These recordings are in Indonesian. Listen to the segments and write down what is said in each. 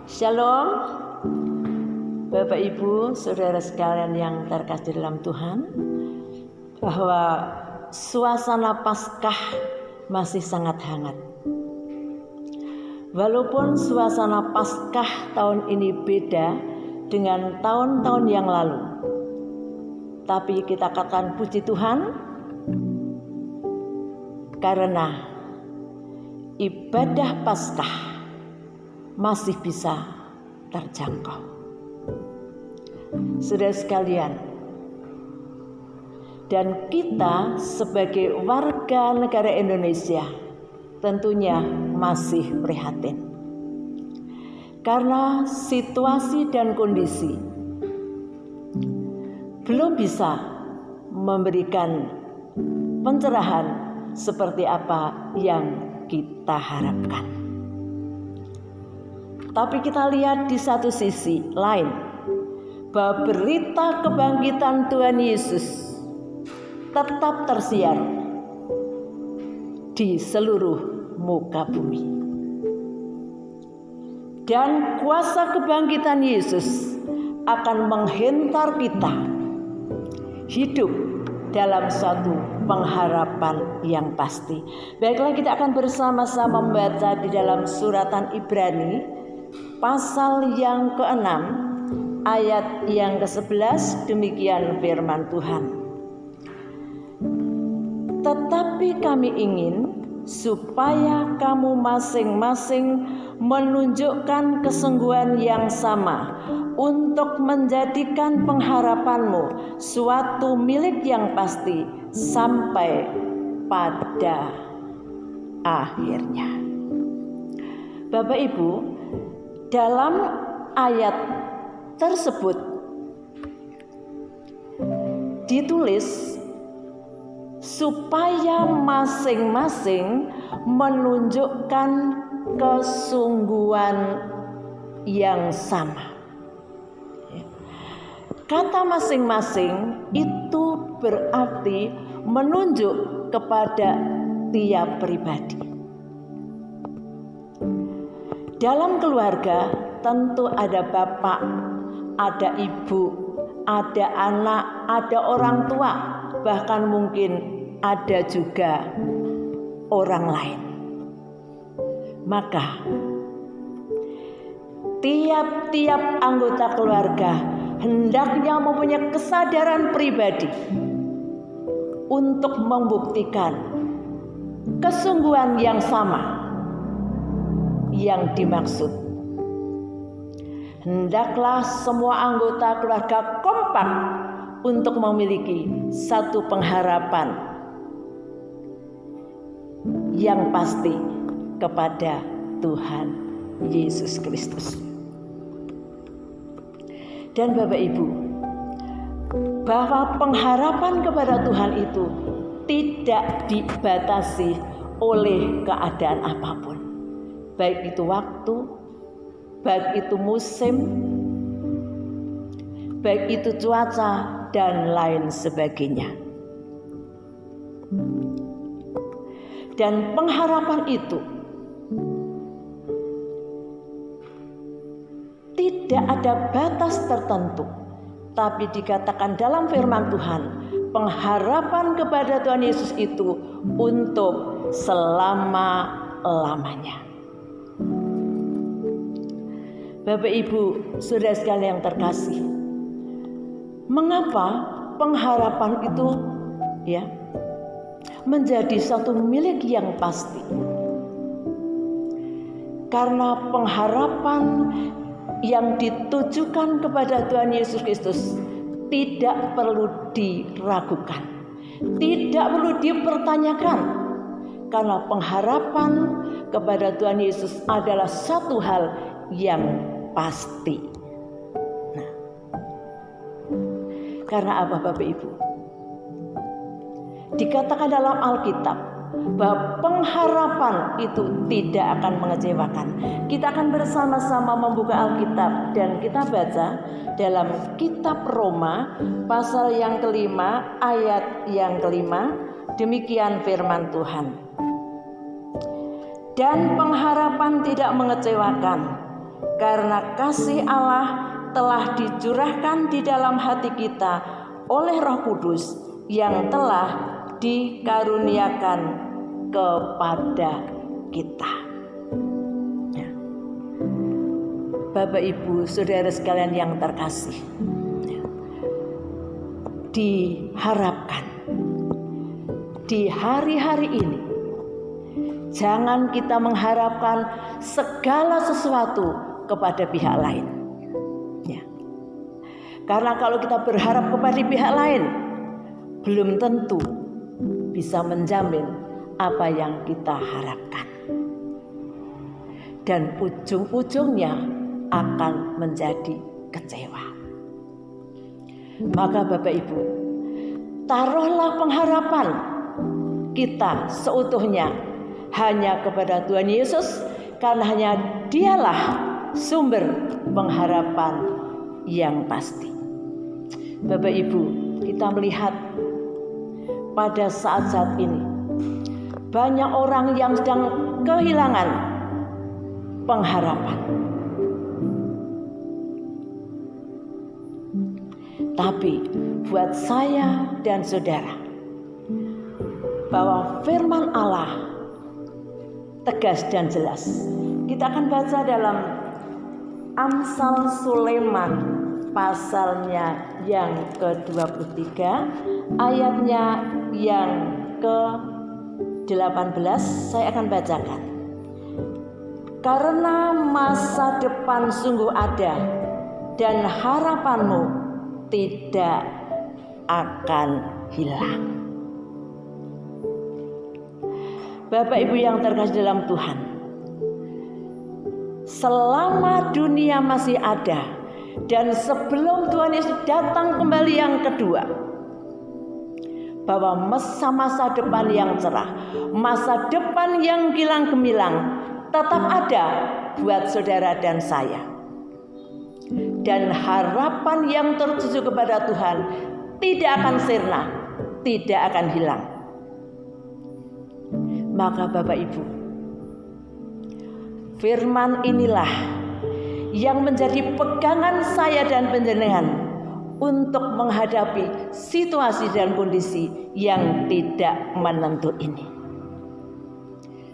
Shalom, Bapak Ibu, Saudara sekalian yang terkasih dalam Tuhan, bahwa suasana Paskah masih sangat hangat. Walaupun suasana Paskah tahun ini beda dengan tahun-tahun yang lalu, tapi kita katakan puji Tuhan karena ibadah Paskah masih bisa terjangkau. Saudara sekalian, dan kita sebagai warga negara Indonesia tentunya masih prihatin karena situasi dan kondisi belum bisa memberikan pencerahan seperti apa yang kita harapkan. Tapi kita lihat di satu sisi lain bahwa berita kebangkitan Tuhan Yesus tetap tersiar di seluruh muka bumi. Dan kuasa kebangkitan Yesus akan menghentar kita hidup dalam suatu pengharapan yang pasti. Baiklah, kita akan bersama-sama membaca di dalam suratan Ibrani pasal yang ke-6 ayat yang ke-11. Demikian firman Tuhan. Tetapi kami ingin supaya kamu masing-masing menunjukkan kesungguhan yang sama untuk menjadikan pengharapanmu suatu milik yang pasti sampai pada akhirnya. Bapak Ibu, dalam ayat tersebut ditulis supaya masing-masing menunjukkan kesungguhan yang sama. Kata masing-masing itu berarti menunjuk kepada tiap pribadi. Dalam keluarga tentu ada bapak, ada ibu, ada anak, ada orang tua, bahkan mungkin ada juga orang lain. Maka tiap-tiap anggota keluarga hendaknya mempunyai kesadaran pribadi untuk membuktikan kesungguhan yang sama yang dimaksud. Hendaklah semua anggota keluarga kompak untuk memiliki satu pengharapan yang pasti kepada Tuhan Yesus Kristus. Dan Bapak Ibu, bahwa pengharapan kepada Tuhan itu tidak dibatasi oleh keadaan apapun. Baik itu waktu, baik itu musim, baik itu cuaca, dan lain sebagainya. Dan pengharapan itu tidak ada batas tertentu, tapi dikatakan dalam firman Tuhan, pengharapan kepada Tuhan Yesus itu untuk selama-lamanya. Bapak Ibu, saudara sekalian yang terkasih, mengapa pengharapan itu menjadi satu milik yang pasti? Karena pengharapan yang ditujukan kepada Tuhan Yesus Kristus tidak perlu diragukan, tidak perlu dipertanyakan, karena pengharapan kepada Tuhan Yesus adalah satu hal yang pasti. Nah, karena apa Bapak Ibu? Dikatakan dalam Alkitab bahwa pengharapan itu tidak akan mengecewakan. Kita akan bersama-sama membuka Alkitab dan kita baca dalam kitab Roma pasal yang ke-5 ayat yang ke-5. Demikian firman Tuhan. Dan pengharapan tidak mengecewakan, karena kasih Allah telah dicurahkan di dalam hati kita oleh Roh Kudus yang telah dikaruniakan kepada kita. Ya. Bapak, Ibu, saudara sekalian yang terkasih, diharapkan di hari-hari ini jangan kita mengharapkan segala sesuatu kepada pihak lain. Ya. Karena kalau kita berharap kepada pihak lain, belum tentu bisa menjamin apa yang kita harapkan. Dan ujung-ujungnya akan menjadi kecewa. Maka Bapak Ibu, taruhlah pengharapan kita seutuhnya hanya kepada Tuhan Yesus, karena hanya Dialah sumber pengharapan yang pasti. Bapak Ibu, kita melihat pada saat-saat ini banyak orang yang sedang kehilangan pengharapan. Tapi buat saya dan saudara, bahwa firman Allah tegas dan jelas. Kita akan baca dalam Amsal Sulaiman pasalnya yang ke-23, ayatnya yang ke-18. Saya akan bacakan. Karena masa depan sungguh ada dan harapanmu tidak akan hilang. Bapak Ibu yang terkasih dalam Tuhan, selama dunia masih ada dan sebelum Tuhan Yesus datang kembali yang kedua, bahwa masa-masa depan yang cerah, masa depan yang gilang gemilang tetap ada buat saudara dan saya. Dan harapan yang tertuju kepada Tuhan tidak akan sirna, tidak akan hilang. Maka Bapak Ibu, firman inilah yang menjadi pegangan saya dan panjenengan untuk menghadapi situasi dan kondisi yang tidak menentu ini.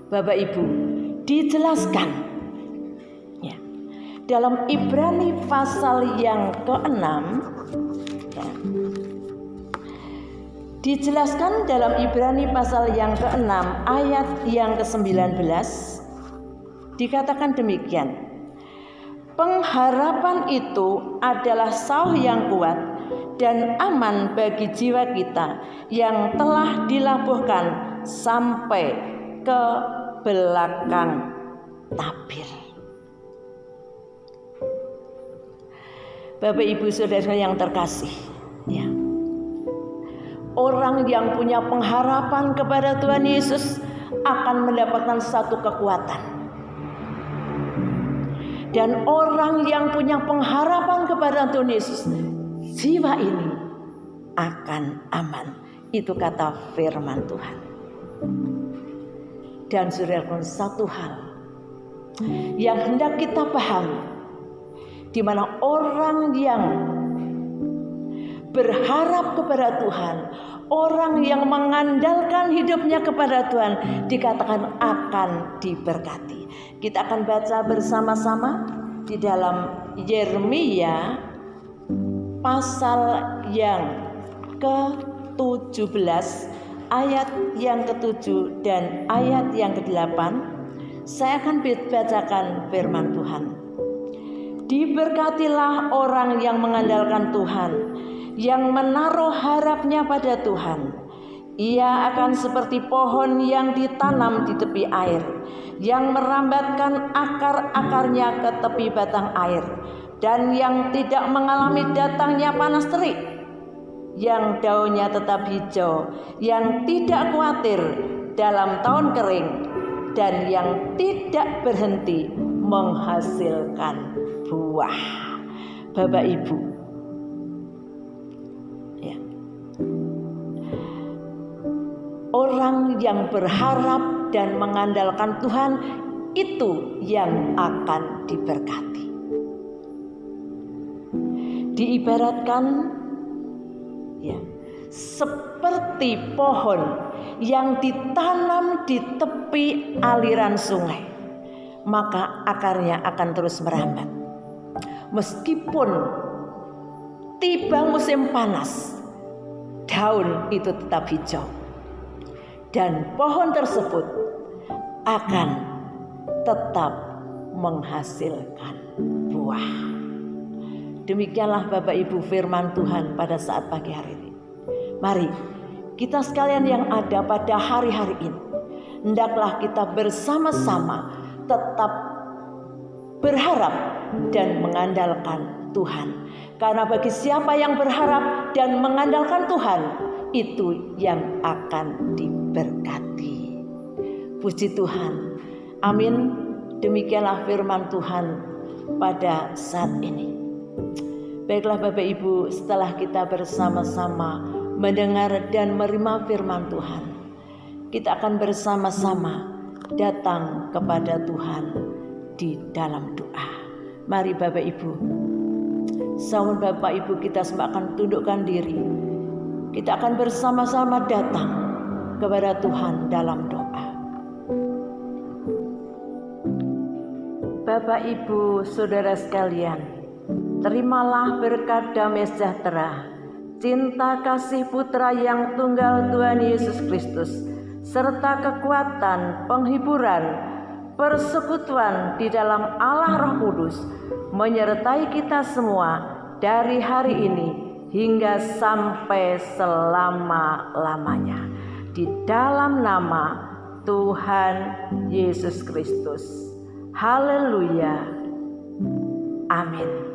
Bapak Ibu, dijelaskan ya, dalam Ibrani pasal yang ke-6 ya, dijelaskan dalam Ibrani pasal yang ke-6 ayat yang ke-19, dikatakan demikian. Pengharapan itu adalah sauh yang kuat dan aman bagi jiwa kita yang telah dilabuhkan sampai ke belakang tabir. Bapak Ibu saudara yang terkasih, ya. Orang yang punya pengharapan kepada Tuhan Yesus akan mendapatkan satu kekuatan. Dan orang yang punya pengharapan kepada Tuhan Yesus, jiwa ini akan aman. Itu kata firman Tuhan. Dan saudara, satu hal yang hendak kita pahami, di mana orang yang berharap kepada Tuhan, orang yang mengandalkan hidupnya kepada Tuhan, dikatakan akan diberkati. Kita akan baca bersama-sama di dalam Yeremia pasal yang ke-17, ayat yang ke-7 dan ayat yang ke-8. Saya akan bacakan firman Tuhan. Diberkatilah orang yang mengandalkan Tuhan, yang menaruh harapnya pada Tuhan. Ia akan seperti pohon yang ditanam di tepi air, yang merambatkan akar-akarnya ke tepi batang air, dan yang tidak mengalami datangnya panas terik, yang daunnya tetap hijau, yang tidak khawatir dalam tahun kering, dan yang tidak berhenti menghasilkan buah. Bapak Ibu, ya, orang yang berharap dan mengandalkan Tuhan itu yang akan diberkati. Diibaratkan ya, seperti pohon yang ditanam di tepi aliran sungai, maka akarnya akan terus merambat. Meskipun tiba musim panas, daun itu tetap hijau, dan pohon tersebut akan tetap menghasilkan buah. Demikianlah Bapak Ibu firman Tuhan pada saat pagi hari ini. Mari kita sekalian yang ada pada hari-hari ini, hendaklah kita bersama-sama tetap berharap dan mengandalkan Tuhan. Karena bagi siapa yang berharap dan mengandalkan Tuhan, itu yang akan diberkati. Puji Tuhan. Amin. Demikianlah firman Tuhan pada saat ini. Baiklah Bapak Ibu, setelah kita bersama-sama mendengar dan menerima firman Tuhan, kita akan bersama-sama datang kepada Tuhan di dalam doa. Mari Bapak Ibu, sama Bapak Ibu kita semua akan tundukkan diri. Kita akan bersama-sama datang kepada Tuhan dalam doa. Bapak Ibu saudara sekalian, terimalah berkat damai sejahtera, cinta kasih Putra yang tunggal Tuhan Yesus Kristus, serta kekuatan, penghiburan, persekutuan di dalam Allah Roh Kudus menyertai kita semua dari hari ini hingga sampai selama-lamanya. Di dalam nama Tuhan Yesus Kristus. Haleluya. Amin.